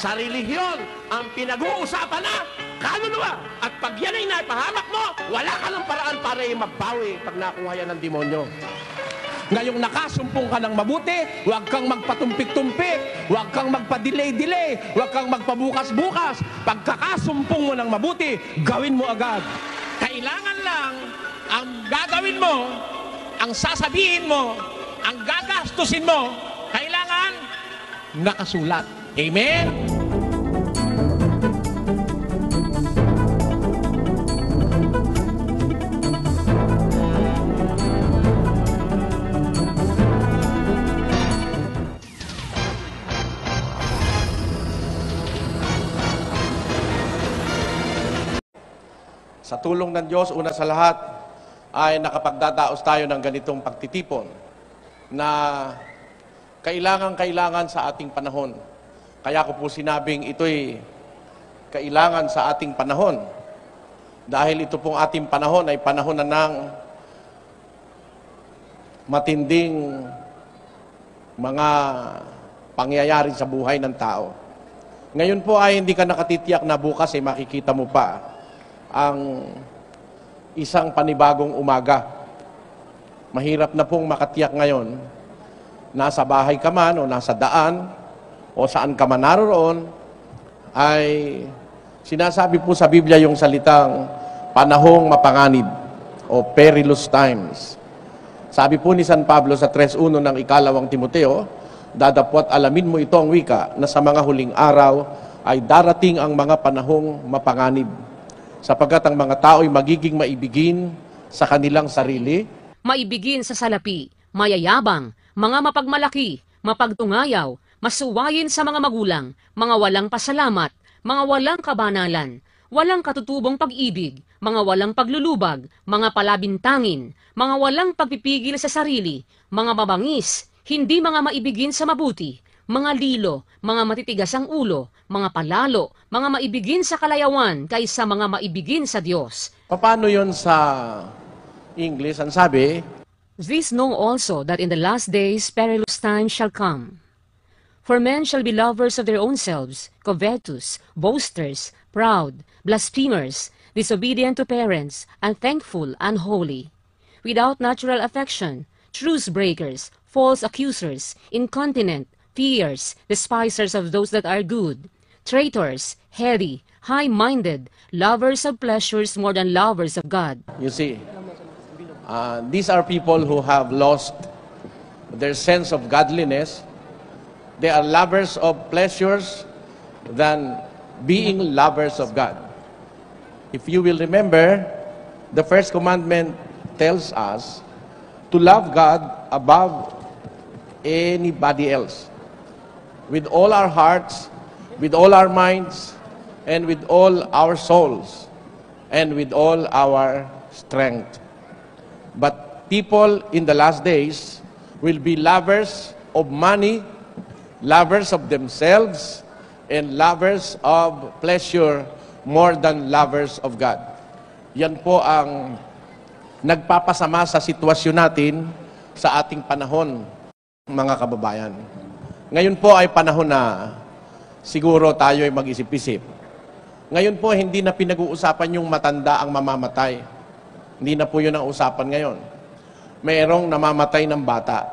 sa relihiyon ang pinag-uusapan na kaluluwa. At pag yan ay naipahamak mo, wala ka ng paraan para mabawi pag nakuha yan ng demonyo. Ngayong nakasumpong ka ng mabuti, huwag kang magpatumpik-tumpik, huwag kang magpa-delay-delay, huwag kang magpabukas-bukas. Pagkakasumpong mo ng mabuti, gawin mo agad. Kailangan lang ang gagawin mo, ang sasabihin mo, ang gagastusin mo, kailangan nakasulat. Amen? Sa tulong ng Diyos, una sa lahat, ay nakapagdadaos tayo ng ganitong pagtitipon na kailangan sa ating panahon. Kaya ko po sinabing ito'y kailangan sa ating panahon. Dahil ito pong ating panahon ay panahon na ng matinding mga pangyayari sa buhay ng tao. Ngayon po ay hindi ka nakatitiyak na bukas ay makikita mo pa ang isang panibagong umaga. Mahirap na pong makatiyak ngayon, nasa bahay ka man o nasa daan o saan ka man naroon, ay sinasabi po sa Biblia yung salitang panahong mapanganib o perilous times. Sabi po ni San Pablo sa 3:1 ng ikalawang Timoteo, dadapwat alamin mo ito ang wika na sa mga huling araw ay darating ang mga panahong mapanganib, sapagkat ang mga tao ay magiging maibigin sa kanilang sarili. Maibigin sa salapi, mayayabang, mga mapagmalaki, mapagtungayaw, masuwayin sa mga magulang, mga walang pasalamat, mga walang kabanalan, walang katutubong pag-ibig, mga walang paglulubag, mga palabintangin, mga walang pagpipigil sa sarili, mga mabangis, hindi mga maibigin sa mabuti, mga lilo, mga matitigas ang ulo, mga palalo, mga maibigin sa kalayawan kaysa mga maibigin sa Diyos. Paano yon sa English? Ang sabi, This know also that in the last days perilous times shall come. For men shall be lovers of their own selves, covetous, boasters, proud, blasphemers, disobedient to parents, unthankful, unholy, without natural affection, truce breakers, false accusers, incontinent, fierce, despisers of those that are good, traitors, heady, high-minded, lovers of pleasures more than lovers of God. you see, these are people who have lost their sense of godliness. They are lovers of pleasures than being lovers of God. If you will remember, the first commandment tells us to love God above anybody else. With all our hearts, with all our minds, and with all our souls, and with all our strength. But people in the last days will be lovers of money, lovers of themselves, and lovers of pleasure more than lovers of God. Yan po ang nagpapasama sa sitwasyon natin sa ating panahon, mga kababayan. Ngayon po ay panahon na siguro tayo ay mag-isip-isip. Ngayon po hindi na pinag-uusapan yung matanda ang mamamatay. Hindi na po yun ang usapan ngayon. Mayroong namamatay ng bata.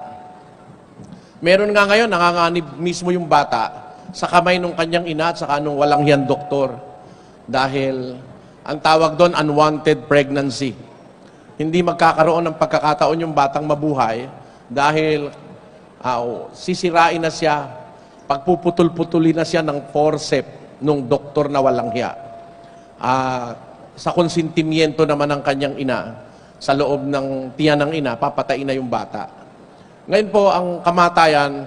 Meron nga ngayon, nanganganib mismo yung bata sa kamay ng kanyang ina at saka nung walang hiyang doktor. Dahil ang tawag doon, unwanted pregnancy. Hindi magkakaroon ng pagkakataon yung batang mabuhay dahil sisirain na siya, pagpuputol-putulin na siya ng forceps nung doktor na walang hiya. Sa konsentimiento naman ng kanyang ina, sa loob ng tiyan ng ina, papatayin na yung bata. Ngayon po, ang kamatayan,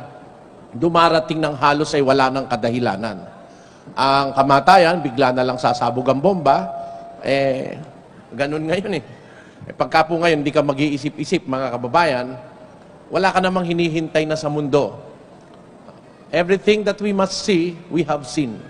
dumarating ng halos ay wala ng kadahilanan. Ang kamatayan, bigla na lang sasabog ang bomba, ganun ngayon pagka po ngayon, hindi ka mag-iisip-isip, mga kababayan, wala ka namang hinihintay na sa mundo. Everything that we must see, we have seen.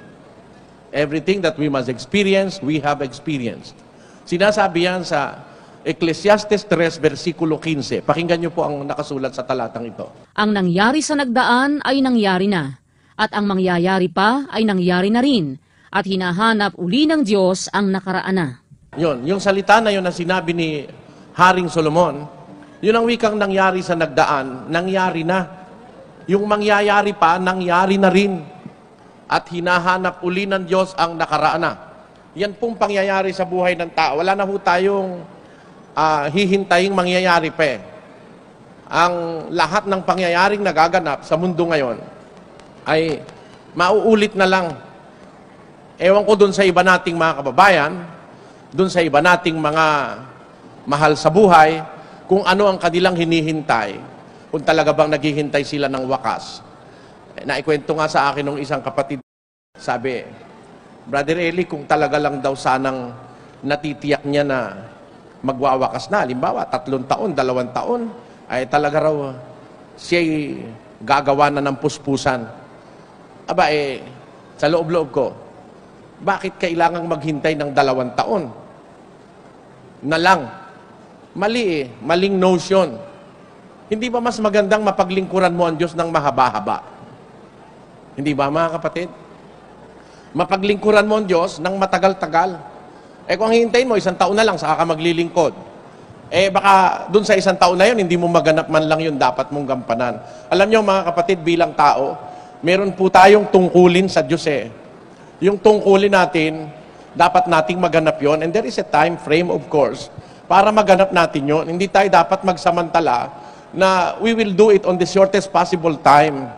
Everything that we must experience, we have experienced. Sinasabi yan sa Ecclesiastes 3, versikulo 15. Pakinggan niyo po ang nakasulat sa talatang ito. Ang nangyari sa nagdaan ay nangyari na, at ang mangyayari pa ay nangyari na rin at hinahanap uli ng Diyos ang nakaraan na. Yun, yung salita na yun na sinabi ni Haring Solomon, yun ang wikang nangyari sa nagdaan, nangyari na. Yung mangyayari pa, nangyari na rin. At hinahanap uli ng Diyos ang nakaraan na. Yan pong pangyayari sa buhay ng tao. Wala na ho tayong hihintaying mangyayari pa. Ang lahat ng pangyayaring nagaganap sa mundo ngayon ay mauulit na lang. Ewan ko dun sa iba nating mga kababayan, dun sa iba nating mga mahal sa buhay, kung ano ang kanilang hinihintay, kung talaga bang naghihintay sila ng wakas. Naikwento nga sa akin ng isang kapatid, sabi, Brother Eli, kung talaga lang daw sanang natitiyak niya na magwawakas na, halimbawa, 3 taon, 2 taon, ay talaga raw siya'y gagawa na ng puspusan. Aba sa loob-loob ko, bakit kailangang maghintay ng 2 taon? Na lang. Mali maling notion. Hindi ba mas magandang mapaglingkuran mo ang Diyos ng mahaba-haba? Hindi ba mga kapatid? Mapaglingkuran mo ang Diyos ng matagal-tagal. Kung hintayin mo, 1 taon na lang, saka ka maglilingkod. Baka dun sa 1 taon na yun, hindi mo maganap man lang yun, dapat mong gampanan. Alam nyo mga kapatid, bilang tao, meron po tayong tungkulin sa Diyos Yung tungkulin natin, dapat nating maganap yon, and there is a time frame, of course, para maganap natin yon. Hindi tayo dapat magsamantala na we will do it on the shortest possible time.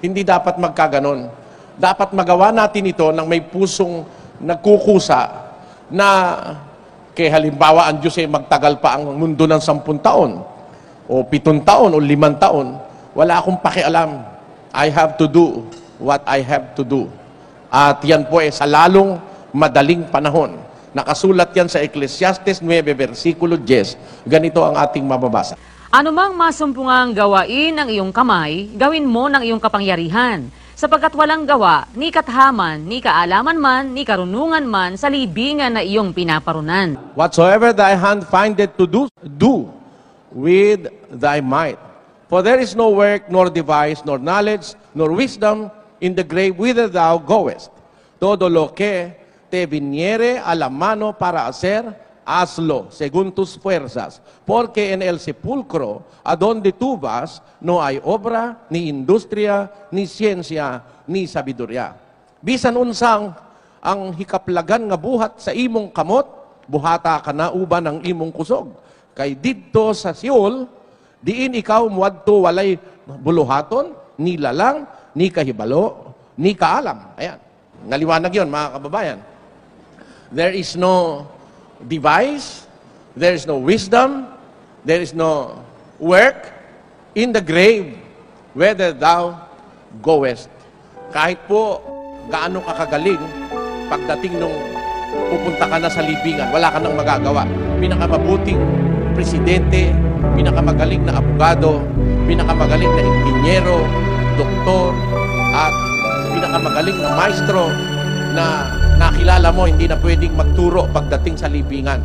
Hindi dapat magkaganon. Dapat magawa natin ito ng may pusong nagkukusa na kay halimbawa ang Diyos magtagal pa ang mundo ng 10 taon o 7 taon o 5 taon. Wala akong pakialam. I have to do what I have to do. At yan po sa lalong madaling panahon. Nakasulat yan sa Ecclesiastes 9, versikulo 10. Ganito ang ating mababasa. Anumang masumpungang gawain ng iyong kamay, gawin mo ng iyong kapangyarihan, sapagkat walang gawa, ni kathaman, ni kaalaman man, ni karunungan man, sa libingan na iyong pinaparunan. Whatsoever thy hand findeth to do, do with thy might. For there is no work, nor device, nor knowledge, nor wisdom in the grave whither thou goest. Todo lo que te viniere a la mano para hacer, hazlo según tus fuerzas, porque en el sepulcro a donde tú vas no hay obra, ni industria, ni ciencia, ni sabiduría. Bisan unsang ang hikaplagan nga buhat sa imong kamot, buhata ka na uban ang imong kusog. Kay didto sa Siol, diin ikaw muadto walay buluhaton, ni lalang, ni kahibalo, ni kaalam. Ayan, naliwanag yon mga kababayan. There is no device, there is no wisdom, there is no work in the grave whether thou goest. Kahit po gaano ka kagaling, pagdating nung pupunta ka na sa libingan, wala ka nang magagawa. Pinakamabuting presidente, pinakamagaling na abogado, pinakamagaling na inhinyero, doktor, at pinakamagaling na maestro na nakilala mo, hindi na pwedeng magturo pagdating sa libingan.